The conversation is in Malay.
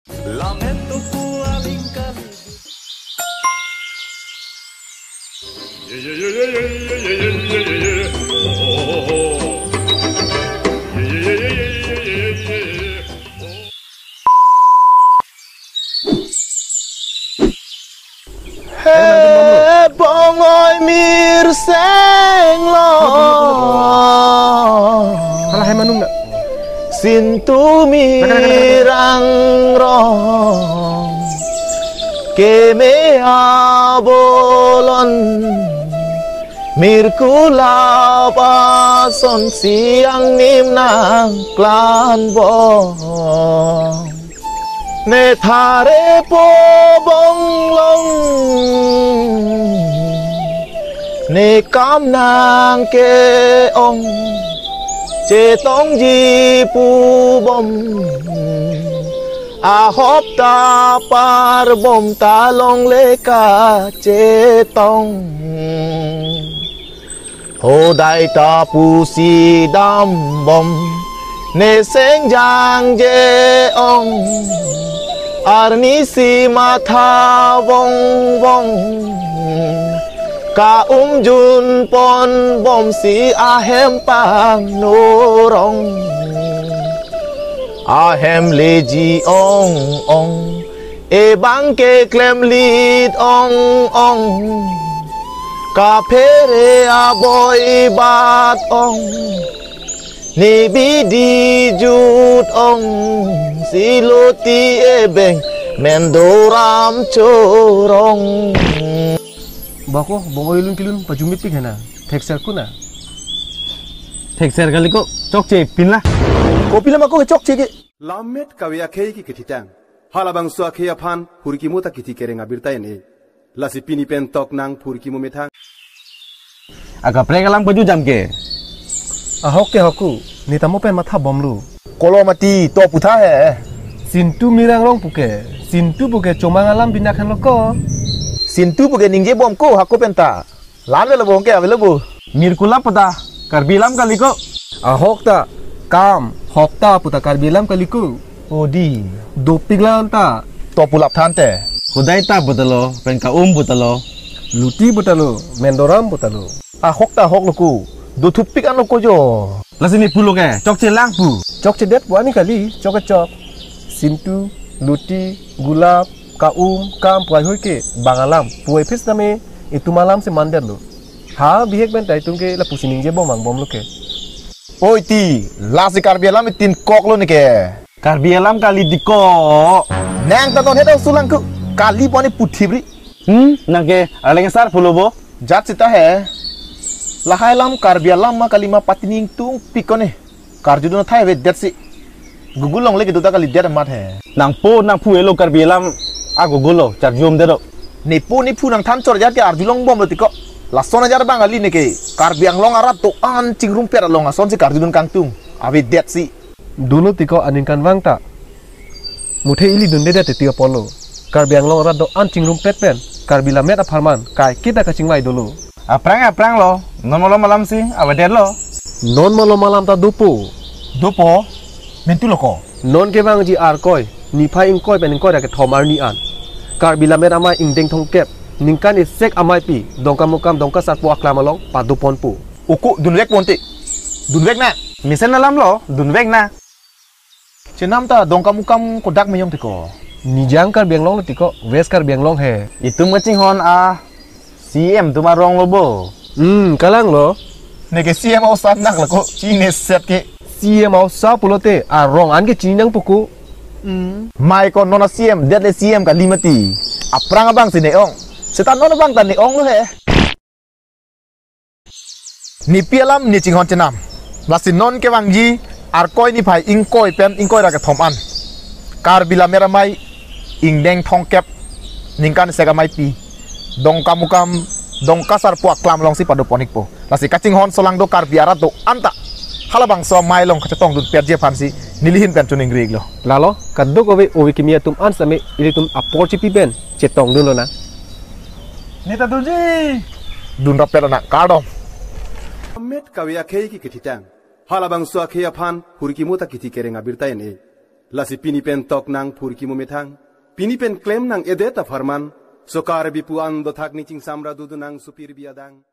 Lamento pualing kami. Hei bongoi mir seng lo. Alah hai manung nak. Sintu mirang rong keme abolon mirkula pason siang nim nang klan bong ne thare po bong long ne kam nang ke ong chế tông gì pu bom a hop ta par bom ta long lê ca chế tông hồ đại ta pu si đam bom ne seng jang je ong arni si ma tha vong vong ka jun pon bom si ahem pang norong ahem leji ong ong e bang ke klem lit ong ong ka pere a boy bat ong ni bidi jut ong si loti e beng mendoram chorong Bako bongoi lun kilun pajumi pig hena texture ku na texture kali ko chok che pin la kopi lama ko chok che ke lamet kawya khei ki kititang halabang so khei aphan purki mu ta kiti kerenga birtai ne lasi pini pen tok nang purki mu methang aga pregalam baju jam ke ahok ke hoku ni tamu pen matha bomlu kolo mati to putha he sintu mirang rong puke sintu puke comangalam binakan loko Sintu bukan ningje bom ko hakku penta. Lalu lebong ke available. mirkula pata karbilam kali ko ahok ta kam hopta puta karbilam kaliku Odi. dopiglan ta To pulap tante. hudai ta butalo pen ka butalo luti butalo mendoram butalo Ahok ta hok luku. Do tupik an luku jo. lasini pulo ke chok che lang pu cok cedet wani kali cok cok sintu luti gulab kam puai hoi ke bangalam puai pis name itu malam se mandir lo ha bihek ben tai tungke la pusining je bomang bom lo ke Oi ti. Lasi karbialam itin kok lo ni ke. karbialam kali diko Nang ta ton hedo sulang ku. Kali poni putibri. nake aleng sar pulo bo Jat sita he. Lahai lam karbialam ma kalima patining tung pikone. Karjudo na thai ve det si. Gugulong lagi duta kali det mat he. nang pu elo karbialam aku gulo char jom dero Nipu nang tan chor jat ke arjulong bom lo tiko. Lasona jar bang ali ne ke. Karbiang long arat to an cingrum per long ason si karjudon kangtung. Avi det si. dulu tiko aninkan wang ta muthe ili dunde da tetia polo karbiang long ra do ancing rum pet pen karbila met aparman kai kita kacing mai dulu aprang lo non malam sih awader lo non malam ta dupo Dopo. Mentu loko. non ke bang ji ar koi ni phai ing koi pen ing koi da ke thomar ni an karbila met amai ing deng thong kep ningkan is sek amai pi dongka mukam dongka satpo aklamalong pa dupon pu Uku dunwek ponti. Dunwek na. misen alam lo dunweg na Cenam ta dong kamu kodak meyong tiko. ni jang karbiang long lo tiko wes karbiang long he itu macing hon CM tu marong lo bo kalang lo Nege siya mau sanak lako. Cine set ke. siye mau sa pulote a rong an ke chinang puku Mai kon nona CM. Dead le CM ka limati. Aprang abang si neong. Setan nona bang tan neong lo he. Ni pialam ni cinghon cenam. Lasi non ke bang ji. Arkoi ni phai ingkoi pen ingkoi ra ka thom an. Kar bila mera mai ing deng thong kep ningkan sega mai pi. Dong kamukam dong kasar puak klam long si padu ponik po. Lasi kacing hon solang do kar biara do anta. Halabang so mai long kacetong dun per je fansi nilihin pen tuning rig lo. lalo kaddo gobe owi kimia tum an same ili tum apor chipi ben cetong dulu na nita tuji Dun rapel na kardom. met kawya khei ki kititang halabang so khei aphan purki mu ta kiti kerenga birtai ne lasi pini pen tok nang purki mo metang pini pen claim nang edeta farman sokar bipuan do thak ni ching samra dudu nang supir biadang